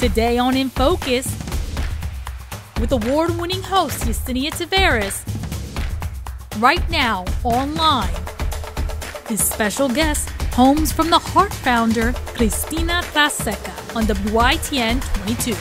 Today on In Focus, with award-winning host Yesenia Taveras, right now online, his special guest, Homes from the Heart Founder Cristina Tlaseca on WITN 22.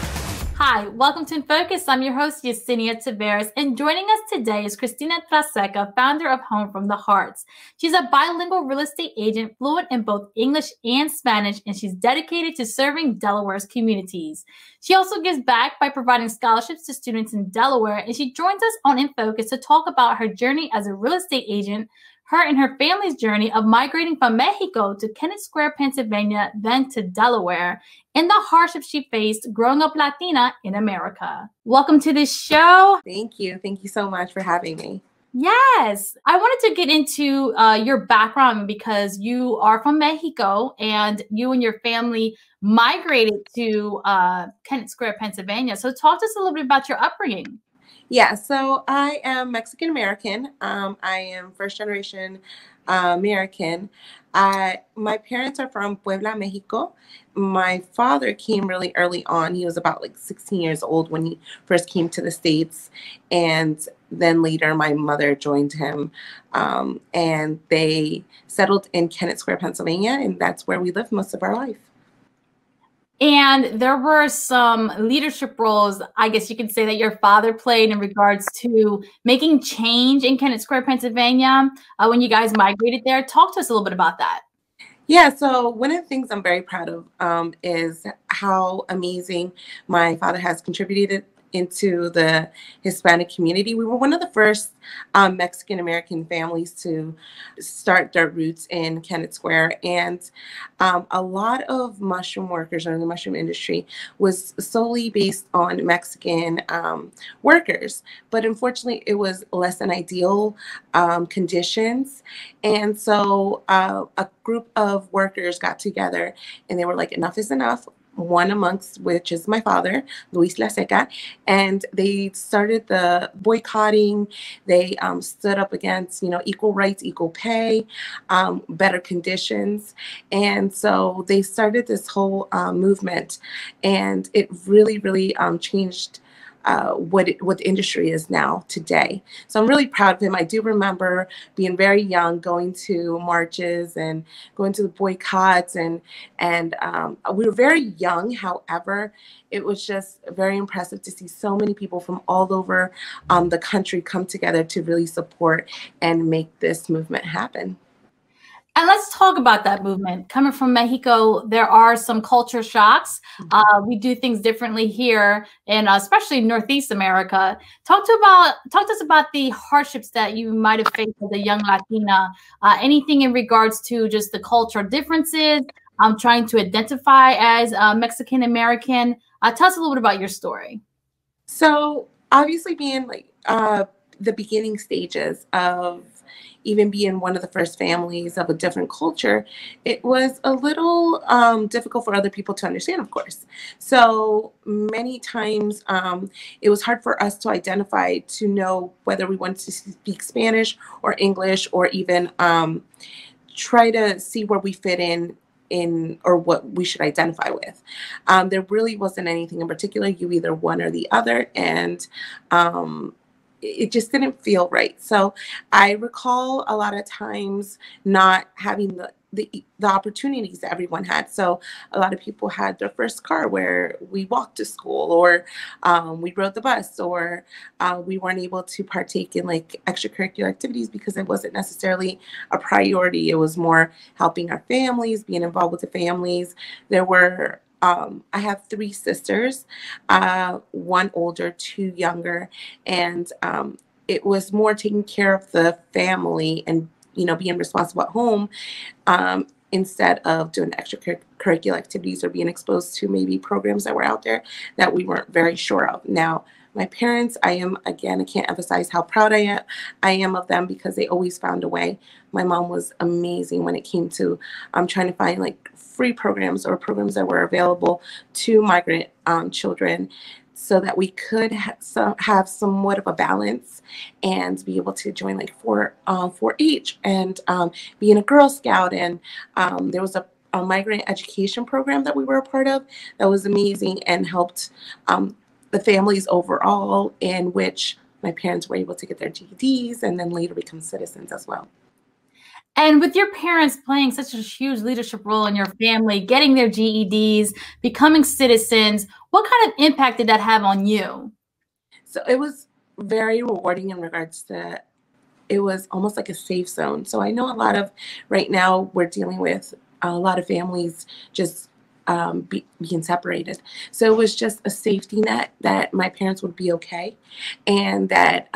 Hi, welcome to In Focus. I'm your host, Yesenia Taveras, and joining us today is Cristina Tlaseca, founder of Home from the Hearts. She's a bilingual real estate agent, fluent in both English and Spanish, and she's dedicated to serving Delaware's communities. She also gives back by providing scholarships to students in Delaware, and she joins us on In Focus to talk about her journey as a real estate agent, her and her family's journey of migrating from Mexico to Kennett Square, Pennsylvania, then to Delaware, and the hardships she faced growing up Latina in America. Welcome to this show. Thank you. Thank you so much for having me. Yes. I wanted to get into your background because you are from Mexico and you and your family migrated to Kennett Square, Pennsylvania. So talk to us a little bit about your upbringing. Yeah, so I am Mexican American. I am first generation American. My parents are from Puebla, Mexico. My father came really early on. He was about like 16 years old when he first came to the States. And then later my mother joined him. And they settled in Kennett Square, Pennsylvania. And that's where we lived most of our life. And there were some leadership roles, I guess you could say, that your father played in regards to making change in Kennett Square, Pennsylvania, when you guys migrated there. Talk to us a little bit about that. Yeah, so one of the things I'm very proud of is how amazing my father has contributed into the Hispanic community. We were one of the first Mexican-American families to start their roots in Kennett Square. And a lot of mushroom workers in the mushroom industry was solely based on Mexican workers. But unfortunately, it was less than ideal conditions. And so a group of workers got together and they were like, enough is enough. One amongst which is my father, Luis Tlaseca, and they started the boycotting. They stood up against, equal rights, equal pay, better conditions. And so they started this whole movement, and it really, really changed what the industry is now today. So I'm really proud of him. I do remember being very young, going to marches and going to the boycotts, and we were very young. However, it was just very impressive to see so many people from all over the country come together to really support and make this movement happen. And let's talk about that movement. Coming from Mexico, there are some culture shocks. We do things differently here, and especially Northeast America. Talk to us about the hardships that you might have faced as a young Latina. Anything in regards to just the cultural differences, trying to identify as Mexican American. Tell us a little bit about your story. So obviously, being like the beginning stages of even being one of the first families of a different culture, it was a little difficult for other people to understand, of course. So many times it was hard for us to identify, to know whether we wanted to speak Spanish or English, or even try to see where we fit in or what we should identify with. There really wasn't anything in particular. You either one or the other, and it just didn't feel right. So I recall a lot of times not having the opportunities that everyone had. So a lot of people had their first car where we walked to school, or we rode the bus, or we weren't able to partake in like extracurricular activities because it wasn't necessarily a priority. It was more helping our families, being involved with the families. There were I have three sisters, one older, two younger, and it was more taking care of the family and, being responsible at home instead of doing extracurricular activities or being exposed to maybe programs that were out there that we weren't very sure of. Now, my parents, I can't emphasize how proud I am of them, because they always found a way. My mom was amazing when it came to trying to find like free programs or programs that were available to migrant children, so that we could have somewhat of a balance and be able to join like 4-H and being a Girl Scout. And there was a a migrant education program that we were a part of that was amazing and helped the families overall, in which my parents were able to get their GEDs and then later become citizens as well. And with your parents playing such a huge leadership role in your family, getting their GEDs, becoming citizens, what kind of impact did that have on you? So it was very rewarding in regards to, it was almost like a safe zone. So I know a lot of, right now we're dealing with a lot of families just being separated. So it was just a safety net that my parents would be okay, and that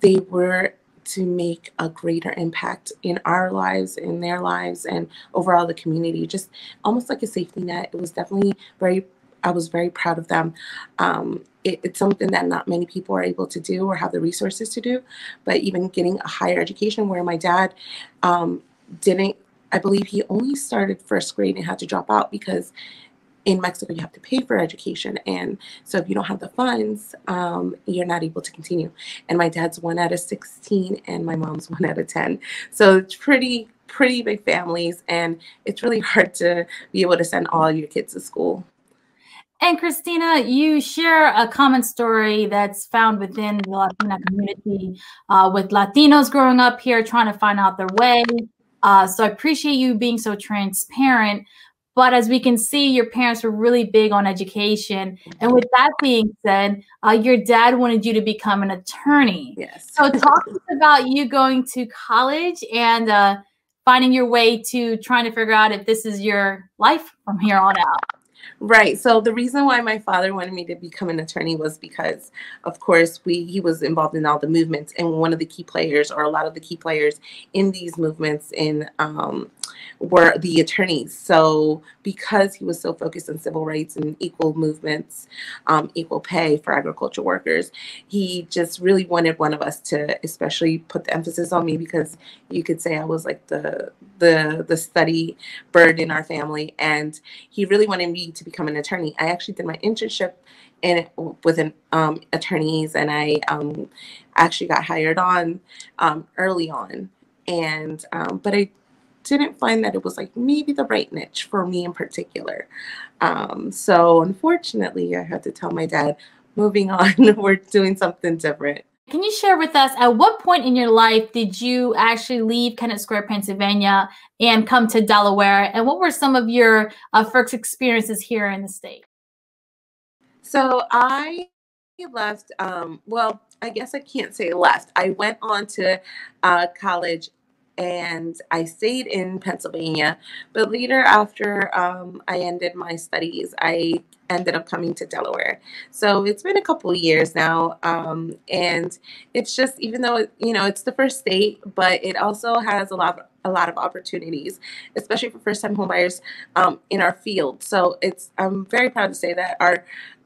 they were to make a greater impact in our lives, in their lives, and overall the community. Just almost like a safety net. It was definitely very, I was very proud of them. It's something that not many people are able to do or have the resources to do. But even getting a higher education, where my dad didn't, I believe he only started first grade and had to drop out because in Mexico you have to pay for education. And so if you don't have the funds, you're not able to continue. And my dad's 1 out of 16 and my mom's 1 out of 10. So it's pretty big families, and it's really hard to be able to send all your kids to school. And Cristina, you share a common story that's found within the Latina community, with Latinos growing up here trying to find out their way. So I appreciate you being so transparent. But as we can see, your parents were really big on education. And with that being said, your dad wanted you to become an attorney. Yes. So talk to us about you going to college and finding your way to trying to figure out if this is your life from here on out. Right. So the reason why my father wanted me to become an attorney was because, of course, he was involved in all the movements, and one of the key players, or a lot of the key players in these movements, were the attorneys. So because he was so focused on civil rights and equal movements, equal pay for agriculture workers, he just really wanted one of us to especially put the emphasis on me, because you could say I was like the study bird in our family, and he really wanted me to become an attorney. I actually did my internship with attorneys, and I actually got hired on early on, and but I didn't find that it was like maybe the right niche for me in particular. So unfortunately, I had to tell my dad, moving on, we're doing something different. Can you share with us, at what point in your life did you actually leave Kennett Square, Pennsylvania, and come to Delaware? And what were some of your first experiences here in the state? So I left, well, I guess I can't say left. I went on to college, and I stayed in Pennsylvania. But later, after I ended my studies, I ended up coming to Delaware. So it's been a couple of years now. And it's just, even though, it's the first state, but it also has a lot of opportunities, especially for first-time homebuyers in our field. So I'm very proud to say that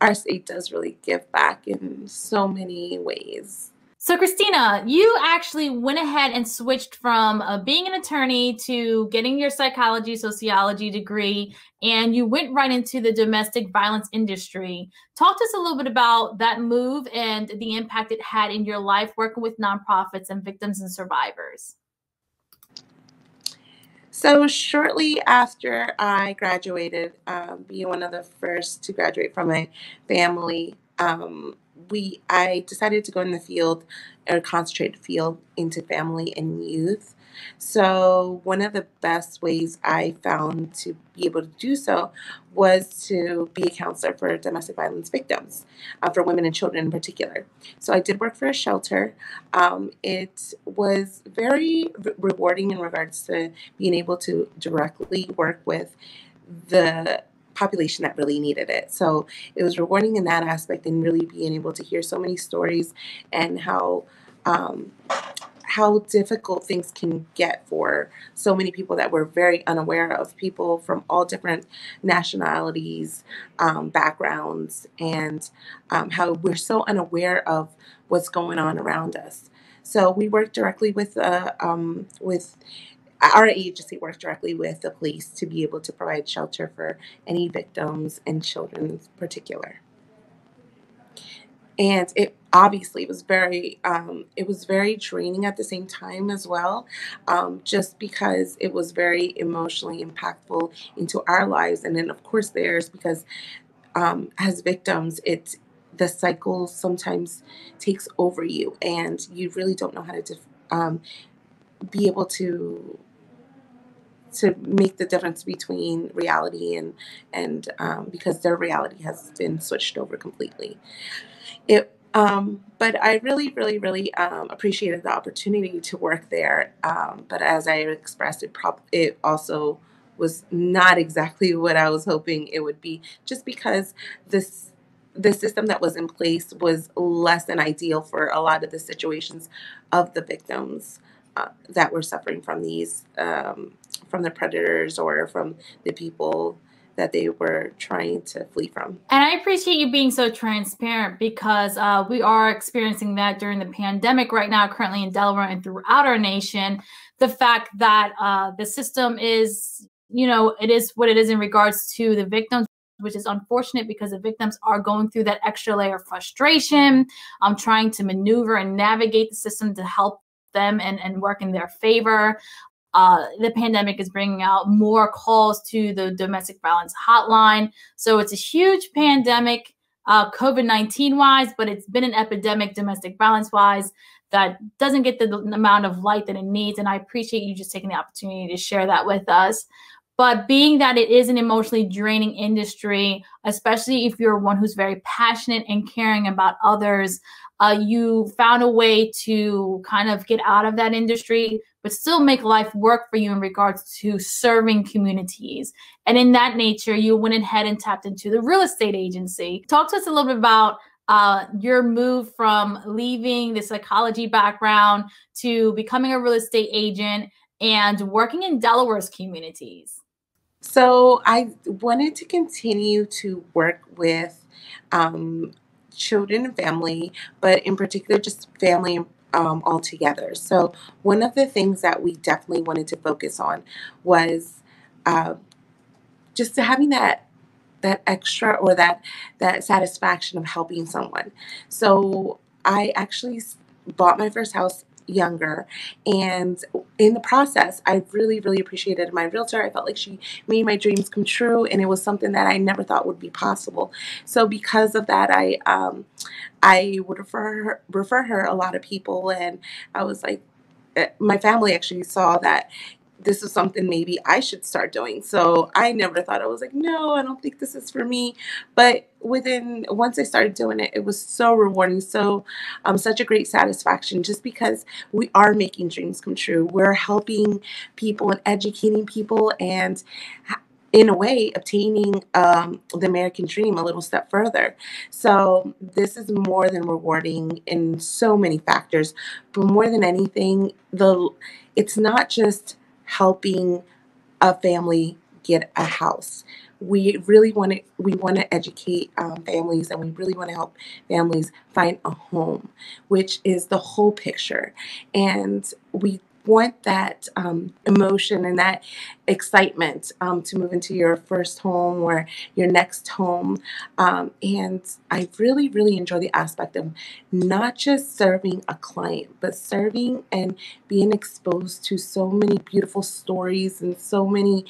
our state does really give back in so many ways. So Cristina, you actually went ahead and switched from being an attorney to getting your psychology, sociology degree, and you went right into the domestic violence industry. Talk to us a little bit about that move and the impact it had in your life working with nonprofits and victims and survivors. So shortly after I graduated, being one of the first to graduate from my family, I decided to go in the field, or concentrate field into family and youth. So one of the best ways I found to be able to do so was to be a counselor for domestic violence victims, for women and children in particular. So I did work for a shelter. It was very rewarding in regards to being able to directly work with the population that really needed it. So it was rewarding in that aspect, and really being able to hear so many stories, and how difficult things can get for so many people that we're very unaware of, people from all different nationalities, backgrounds, and how we're so unaware of what's going on around us. So we work directly with our agency works directly with the police to be able to provide shelter for any victims, and children in particular. And obviously it was very draining at the same time as well, just because it was very emotionally impactful into our lives, and then of course theirs, because as victims, the cycle sometimes takes over you, and you really don't know how to be able to make the difference between reality and because their reality has been switched over completely. But I really, really, really appreciated the opportunity to work there. But as I expressed, it also was not exactly what I was hoping it would be, just because this the system that was in place was less than ideal for a lot of the situations of the victims that were suffering from from the predators or from the people that they were trying to flee from. And I appreciate you being so transparent, because we are experiencing that during the pandemic right now, currently in Delaware and throughout our nation. The fact that the system is, it is what it is in regards to the victims, which is unfortunate, because the victims are going through that extra layer of frustration, trying to maneuver and navigate the system to help them and work in their favor. The pandemic is bringing out more calls to the domestic violence hotline. So it's a huge pandemic, COVID-19 wise, but it's been an epidemic domestic violence wise that doesn't get the amount of light that it needs. And I appreciate you just taking the opportunity to share that with us. But being that it is an emotionally draining industry, especially if you're one who's very passionate and caring about others, you found a way to kind of get out of that industry, but still make life work for you in regards to serving communities. And in that nature, you went ahead and tapped into the real estate agency. Talk to us a little bit about your move from leaving the psychology background to becoming a real estate agent and working in Delaware's communities. So I wanted to continue to work with um, children and family, but in particular, just family altogether. So one of the things that we definitely wanted to focus on was uh, just having that extra, or that satisfaction of helping someone. So I actually bought my first house younger, and in the process I really, really appreciated my realtor. I felt like she made my dreams come true, and it was something that I never thought would be possible. So because of that, I would refer her a lot of people, and I was like, my family actually saw that this is something maybe I should start doing. So I never thought, I was like, no, I don't think this is for me. But once I started doing it, it was so rewarding, such a great satisfaction, just because we are making dreams come true. We're helping people and educating people, and in a way, obtaining the American dream a little step further. So this is more than rewarding in so many factors, but more than anything, it's not just helping a family get a house. We want to educate families, and we really want to help families find a home, which is the whole picture. And we want that emotion and that excitement to move into your first home or your next home. And I really, really enjoy the aspect of not just serving a client, but serving and being exposed to so many beautiful stories and so many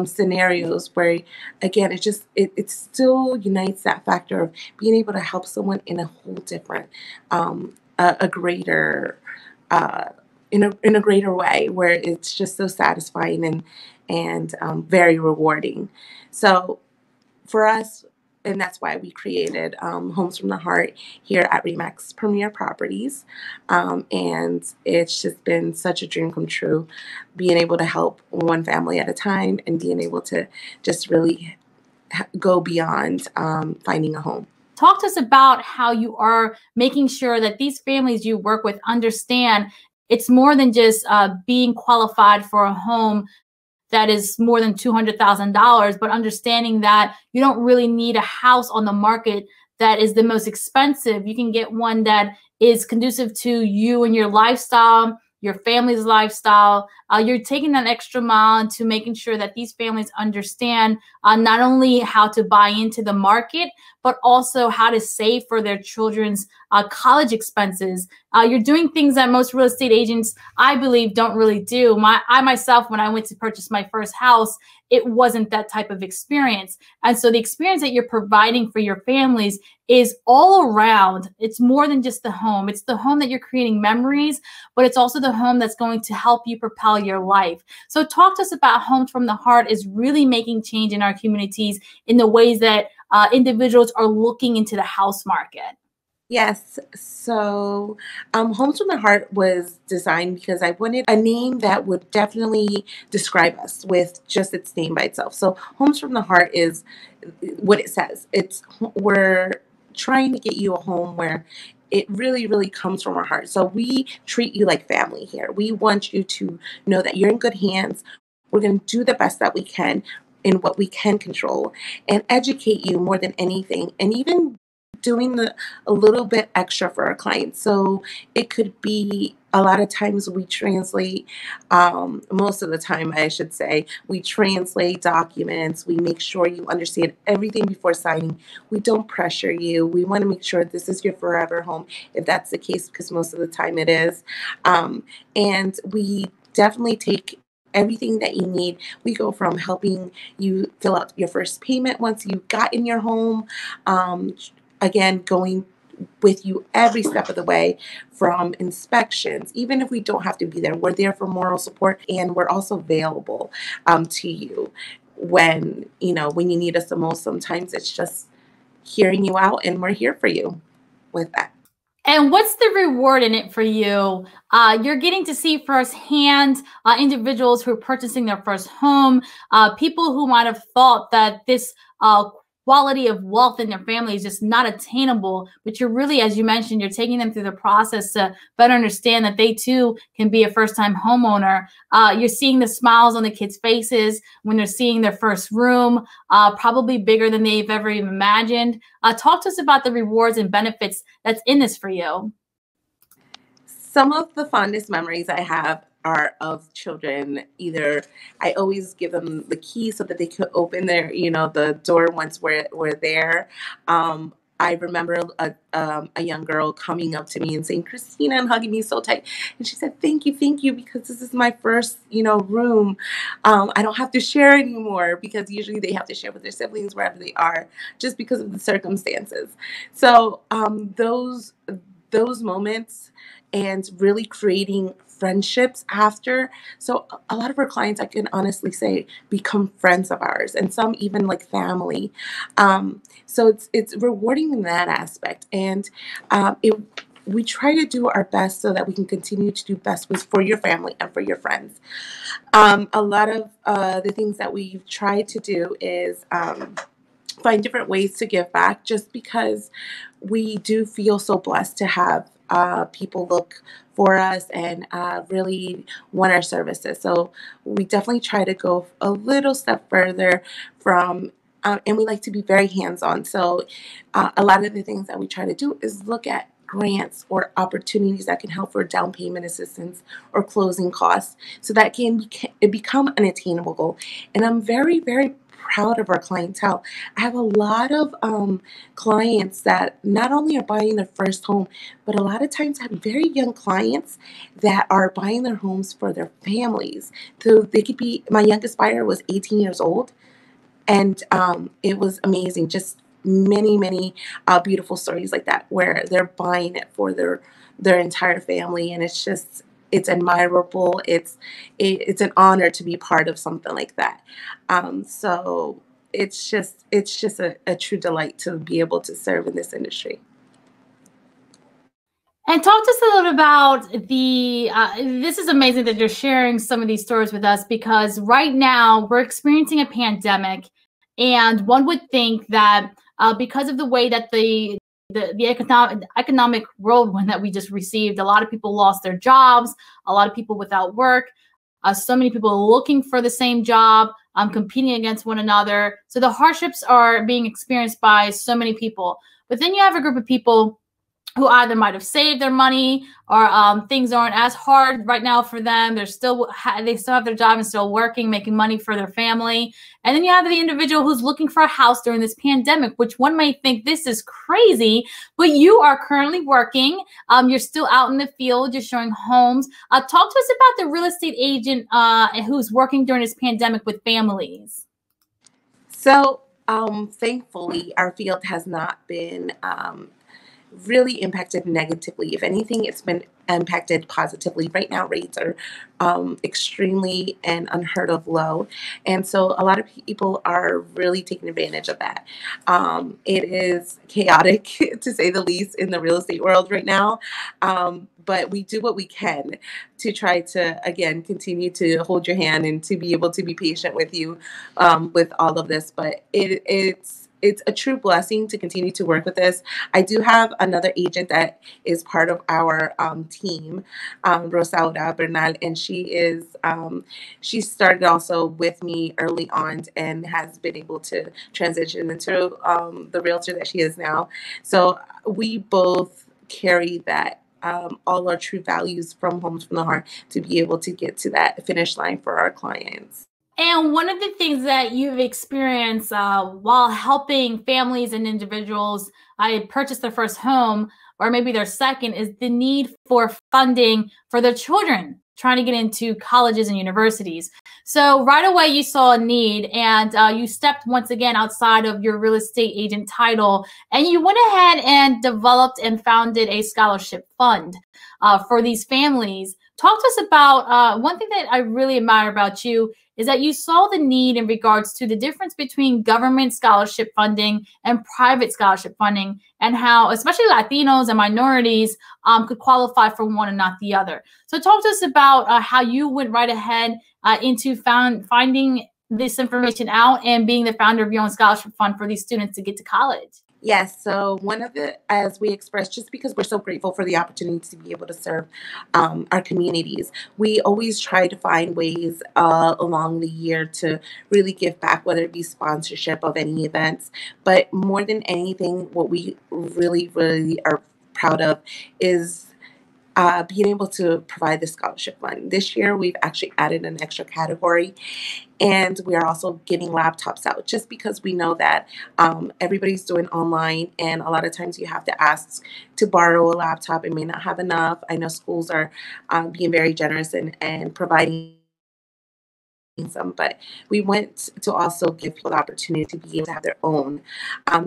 scenarios where, again, it still unites that factor of being able to help someone in a whole different, a greater, in a greater way, where it's just so satisfying and very rewarding. So for us, and that's why we created Homes from the Heart here at Remax Premier Properties. And it's just been such a dream come true, being able to help one family at a time and being able to just really go beyond finding a home. Talk to us about how you are making sure that these families you work with understand it's more than just being qualified for a home that is more than $200,000, but understanding that you don't really need a house on the market that is the most expensive. You can get one that is conducive to you and your lifestyle, your family's lifestyle. You're taking that extra mile into making sure that these families understand not only how to buy into the market, but also how to save for their children's college expenses. You're doing things that most real estate agents, I believe, don't really do. I myself, when I went to purchase my first house, it wasn't that type of experience. And so the experience that you're providing for your families is all around. It's more than just the home. It's the home that you're creating memories, but it's also the home that's going to help you propel your life. So talk to us about Homes from the Heart is really making change in our communities in the ways that individuals are looking into the house market. Yes. So, Homes from the Heart was designed because I wanted a name that would definitely describe us with just its name by itself. So, Homes from the Heart is what it says. We're trying to get you a home where it really, really comes from our heart. So we treat you like family here. We want you to know that you're in good hands. We're going to do the best that we can in what we can control and educate you more than anything. And even doing a little bit extra for our clients. So it could be a lot of times we translate, most of the time, I should say, we translate documents. We make sure you understand everything before signing. We don't pressure you. We want to make sure this is your forever home, if that's the case, because most of the time it is. And we definitely take everything that you need. We go from helping you fill out your first payment once you got in your home, again, going with you every step of the way from inspections. Even if we don't have to be there, we're there for moral support, and we're also available to you when you need us the most. Sometimes it's just hearing you out, and we're here for you with that. And what's the reward in it for you? You're getting to see firsthand individuals who are purchasing their first home, people who might have thought that this quality of wealth in their family is just not attainable, but you're really, as you mentioned, you're taking them through the process to better understand that they too can be a first-time homeowner. You're seeing the smiles on the kids' faces when they're seeing their first room, probably bigger than they've ever even imagined. Talk to us about the rewards and benefits that's in this for you. Some of the fondest memories I have are of children. Either I always give them the key so that they could open the door once we're there. I remember a young girl coming up to me and saying, "Christina," and hugging me so tight. And she said, thank you, because this is my first, room. I don't have to share anymore, because usually they have to share with their siblings wherever they are, just because of the circumstances. So those moments, and really creating friendships after. So a lot of our clients, I can honestly say, become friends of ours, and some even like family. So it's rewarding in that aspect, and we try to do our best so that we can continue to do best for your family and for your friends. A lot of the things that we've tried to do is find different ways to give back, just because we do feel so blessed to have people look for us and really want our services. So we definitely try to go a little step further and we like to be very hands-on. So a lot of the things that we try to do is look at grants or opportunities that can help for down payment assistance or closing costs, so that it become an attainable goal. And I'm very, very proud of our clientele. I have a lot of clients that not only are buying their first home, but a lot of times have very young clients that are buying their homes for their families. So they could be, my youngest buyer was 18 years old, and it was amazing. Just many beautiful stories like that, where they're buying it for their entire family, and it's admirable. It's an honor to be part of something like that. So it's just a true delight to be able to serve in this industry. And talk to us a little bit about this is amazing that you're sharing some of these stories with us, because right now we're experiencing a pandemic, and one would think that because of the way that the economic whirlwind that we just received, a lot of people lost their jobs, a lot of people without work, so many people looking for the same job, competing against one another. So the hardships are being experienced by so many people. But then you have a group of people who either might have saved their money or things aren't as hard right now for them. They still have their job and still working, making money for their family. And then you have the individual who's looking for a house during this pandemic, which one may think this is crazy, but you are currently working. You're still out in the field. You're showing homes. Talk to us about the real estate agent who's working during this pandemic with families. So, thankfully, our field has not been really impacted negatively. If anything, it's been impacted positively. Right now, rates are extremely and unheard of low. And so a lot of people are really taking advantage of that. It is chaotic, to say the least, in the real estate world right now. But we do what we can to try to, again, continue to hold your hand and to be able to be patient with you with all of this. But it's a true blessing to continue to work with this. I do have another agent that is part of our team, Rosaura Bernal, and she started also with me early on and has been able to transition into the realtor that she is now. So we both carry that. All our true values from Homes from the Heart to be able to get to that finish line for our clients. And one of the things that you've experienced while helping families and individuals purchase their first home or maybe their second is the need for funding for their children trying to get into colleges and universities. So right away you saw a need and you stepped once again outside of your real estate agent title and you went ahead and developed and founded a scholarship fund for these families. Talk to us about one thing that I really admire about you is that you saw the need in regards to the difference between government scholarship funding and private scholarship funding and how especially Latinos and minorities could qualify for one and not the other. So talk to us about how you went right ahead into finding this information out and being the founder of your own scholarship fund for these students to get to college. Yes, so one of the, as we expressed, just because we're so grateful for the opportunity to be able to serve our communities, we always try to find ways along the year to really give back, whether it be sponsorship of any events. But more than anything, what we really, really are proud of is being able to provide the scholarship fund. This year, we've actually added an extra category, and we are also giving laptops out just because we know that everybody's doing online, and a lot of times you have to ask to borrow a laptop and may not have enough. I know schools are being very generous and providing some, but we want to also give people the opportunity to be able to have their own.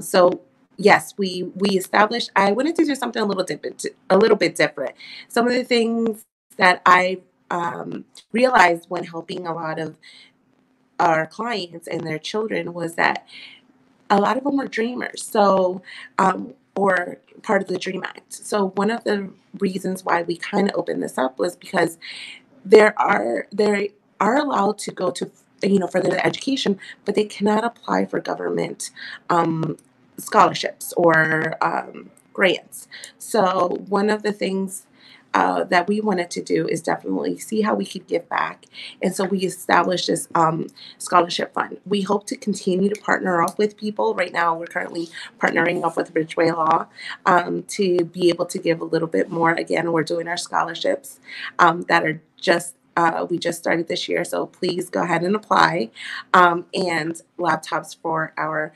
So yes, we established. I wanted to do something a little bit different. Some of the things that I realized when helping a lot of our clients and their children was that a lot of them were dreamers. So, or part of the Dream Act. So one of the reasons why we kind of opened this up was because they are allowed to go to further their education, but they cannot apply for government scholarships or grants. So one of the things that we wanted to do is definitely see how we could give back. And so we established this scholarship fund. We hope to continue to partner up with people. Right now, we're currently partnering up with Ridgeway Law to be able to give a little bit more. Again, we're doing our scholarships that are just we just started this year, so please go ahead and apply. And laptops for our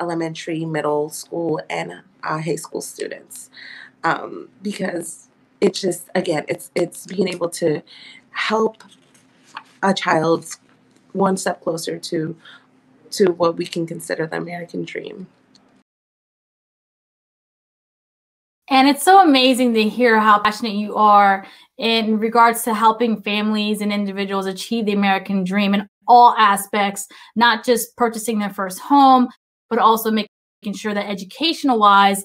elementary, middle school, and high school students, because it's just, again, it's being able to help a child one step closer to what we can consider the American dream. And it's so amazing to hear how passionate you are in regards to helping families and individuals achieve the American dream in all aspects, not just purchasing their first home, but also making sure that educational-wise,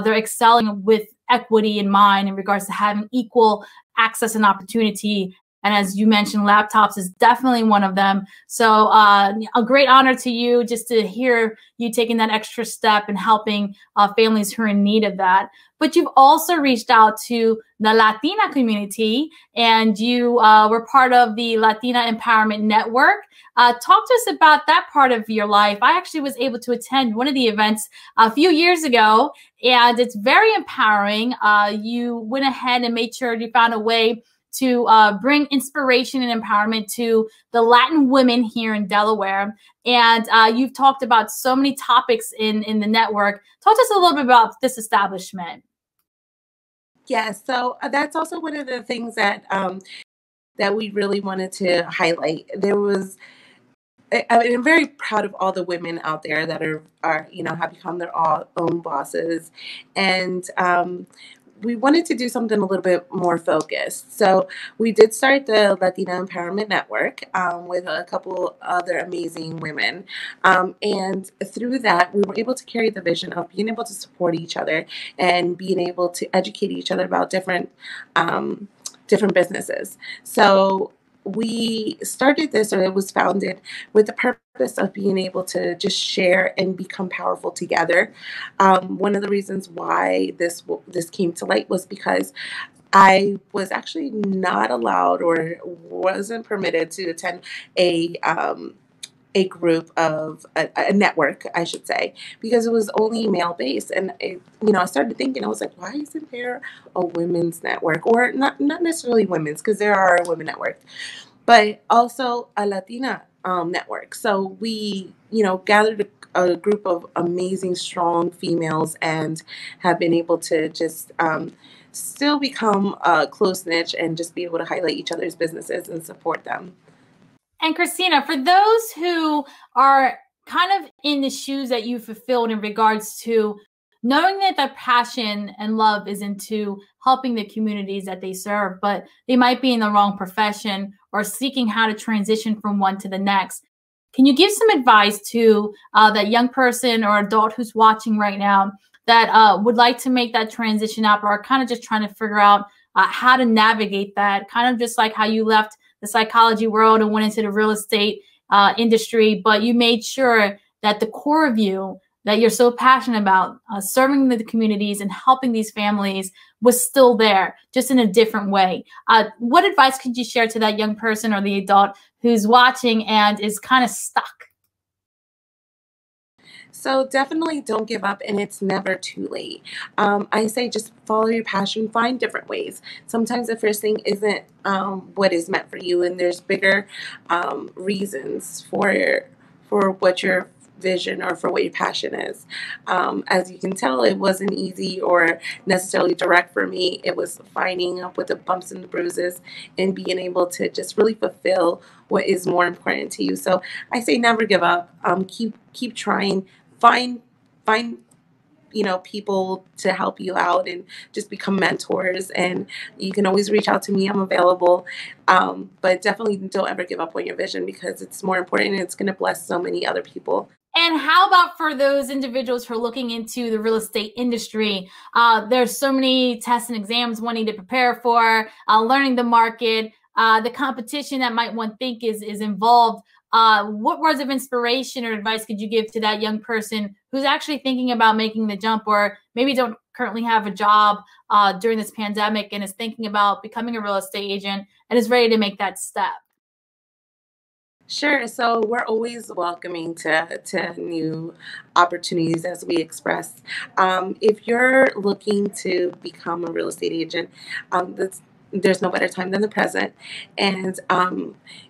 they're excelling with equity in mind in regards to having equal access and opportunity And as you mentioned, laptops is definitely one of them. So a great honor to you just to hear you taking that extra step and helping families who are in need of that. But you've also reached out to the Latina community, and you were part of the Latina Empowerment Network. Talk to us about that part of your life. I actually was able to attend one of the events a few years ago, and it's very empowering. You went ahead and made sure you found a way to bring inspiration and empowerment to the Latin women here in Delaware. And you've talked about so many topics in the network. Talk to us a little bit about this establishment. Yes, so that's also one of the things that that we really wanted to highlight. I'm very proud of all the women out there that are have become their own bosses, and we wanted to do something a little bit more focused. So we did start the Latina Empowerment Network with a couple other amazing women. And through that, we were able to carry the vision of being able to support each other and being able to educate each other about different businesses. So we started this, or it was founded with the purpose of being able to just share and become powerful together. One of the reasons why this came to light was because I was actually not allowed or wasn't permitted to attend a group of a network, I should say, because it was only male based. And I started thinking, I was like, why isn't there a women's network, or not necessarily women's, because there are women networks, but also a Latina network. So we, gathered a group of amazing, strong females and have been able to just still become close knit and just be able to highlight each other's businesses and support them. And Cristina, for those who are kind of in the shoes that you fulfilled in regards to knowing that their passion and love is into helping the communities that they serve, but they might be in the wrong profession or seeking how to transition from one to the next, can you give some advice to that young person or adult who's watching right now that would like to make that transition up, or kind of just trying to figure out how to navigate that, kind of just like how you left the psychology world and went into the real estate industry, but you made sure that the core of you that you're so passionate about, serving the communities and helping these families, was still there, just in a different way. What advice could you share to that young person or the adult who's watching and is kind of stuck? So definitely don't give up, and it's never too late. I say just follow your passion, find different ways. Sometimes the first thing isn't what is meant for you, and there's bigger reasons for what your vision or for what your passion is. As you can tell, it wasn't easy or necessarily direct for me. It was finding up with the bumps and the bruises and being able to just really fulfill what is more important to you. So I say never give up. Keep trying. Find people to help you out and just become mentors. And you can always reach out to me. I'm available. But definitely don't ever give up on your vision, because it's more important and it's going to bless so many other people. And how about for those individuals who are looking into the real estate industry? There's so many tests and exams one need to prepare for, learning the market, the competition that might one think is involved. What words of inspiration or advice could you give to that young person who's actually thinking about making the jump, or maybe don't currently have a job during this pandemic and is thinking about becoming a real estate agent and is ready to make that step? Sure. So we're always welcoming to new opportunities, as we expressed. If you're looking to become a real estate agent, there's no better time than the present. And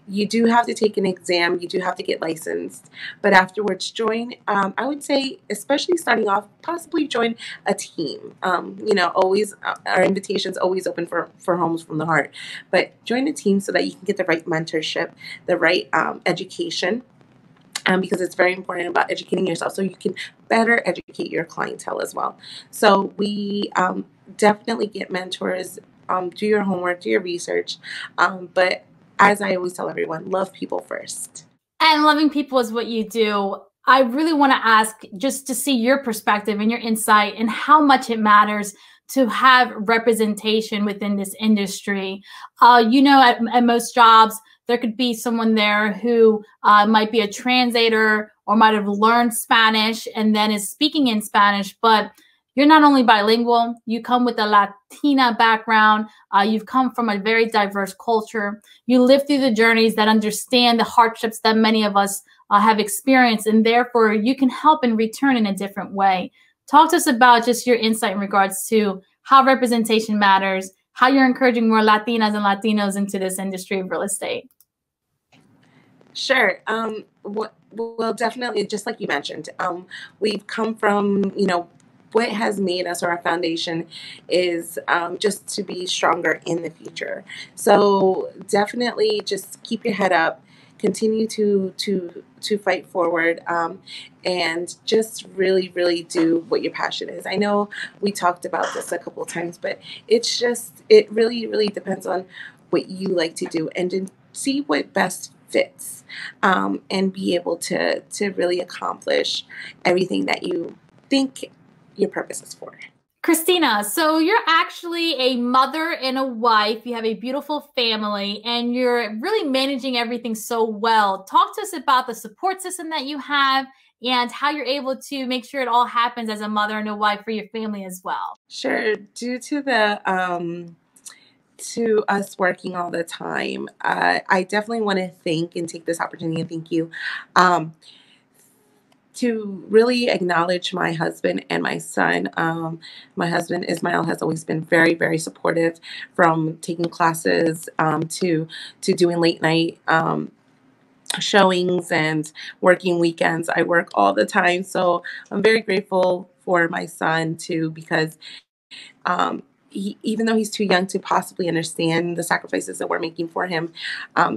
you do have to take an exam. You do have to get licensed. But afterwards, join, I would say, especially starting off, possibly join a team. Always, our invitation's always open for Homes from the Heart. But join a team so that you can get the right mentorship, the right education. Because it's very important about educating yourself so you can better educate your clientele as well. So we definitely get mentors. Do your homework, do your research. But as I always tell everyone, love people first. And loving people is what you do. I really want to ask just to see your perspective and your insight and how much it matters to have representation within this industry. At most jobs, there could be someone there who might be a translator or might have learned Spanish and then is speaking in Spanish, but you're not only bilingual, you come with a Latina background, you've come from a very diverse culture, you live through the journeys that understand the hardships that many of us have experienced, and therefore you can help in return in a different way. Talk to us about just your insight in regards to how representation matters, how you're encouraging more Latinas and Latinos into this industry of real estate. Sure. Well, definitely, just like you mentioned, we've come from, what has made us, or our foundation is just to be stronger in the future. So definitely just keep your head up, continue to fight forward, and just really, really do what your passion is. I know we talked about this a couple of times, but it really, really depends on what you like to do and to see what best fits, and be able to really accomplish everything that you think your purpose is for. Cristina, so you're actually a mother and a wife. You have a beautiful family and you're really managing everything so well. Talk to us about the support system that you have and how you're able to make sure it all happens as a mother and a wife for your family as well. Sure. Due to to us working all the time, I definitely want to thank and take this opportunity and thank you, to really acknowledge my husband and my son. My husband, Ismael, has always been very, very supportive, from taking classes to doing late night showings and working weekends. I work all the time. So I'm very grateful for my son too, because even though he's too young to possibly understand the sacrifices that we're making for him,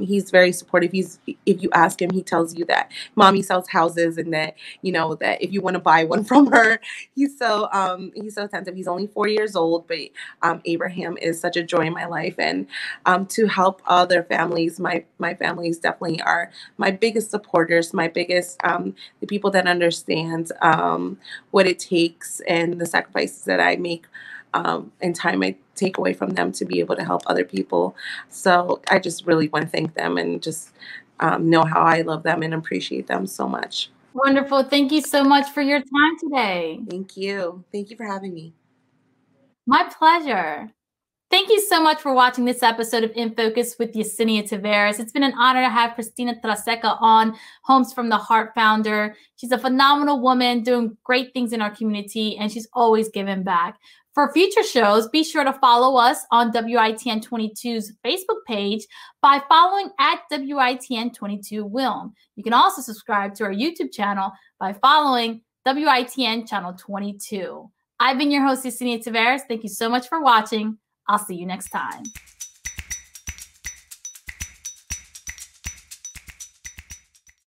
he's very supportive. If you ask him, he tells you that mommy sells houses, and that that if you want to buy one from her, he's so attentive. He's only 4 years old, but Abraham is such a joy in my life, and to help other families, my families definitely are my biggest supporters, my biggest the people that understand what it takes and the sacrifices that I make, and time I take away from them to be able to help other people. So I just really want to thank them, and just know how I love them and appreciate them so much. Wonderful. Thank you so much for your time today. Thank you. Thank you for having me. My pleasure. Thank you so much for watching this episode of In Focus with Yesenia Taveras. It's been an honor to have Cristina Tlaseca on, Homes from the Heart Founder. She's a phenomenal woman doing great things in our community, and she's always giving back. For future shows, be sure to follow us on WITN22's Facebook page by following at WITN22Wilm. You can also subscribe to our YouTube channel by following WITN Channel 22. I've been your host, Yesenia Taveras. Thank you so much for watching. I'll see you next time.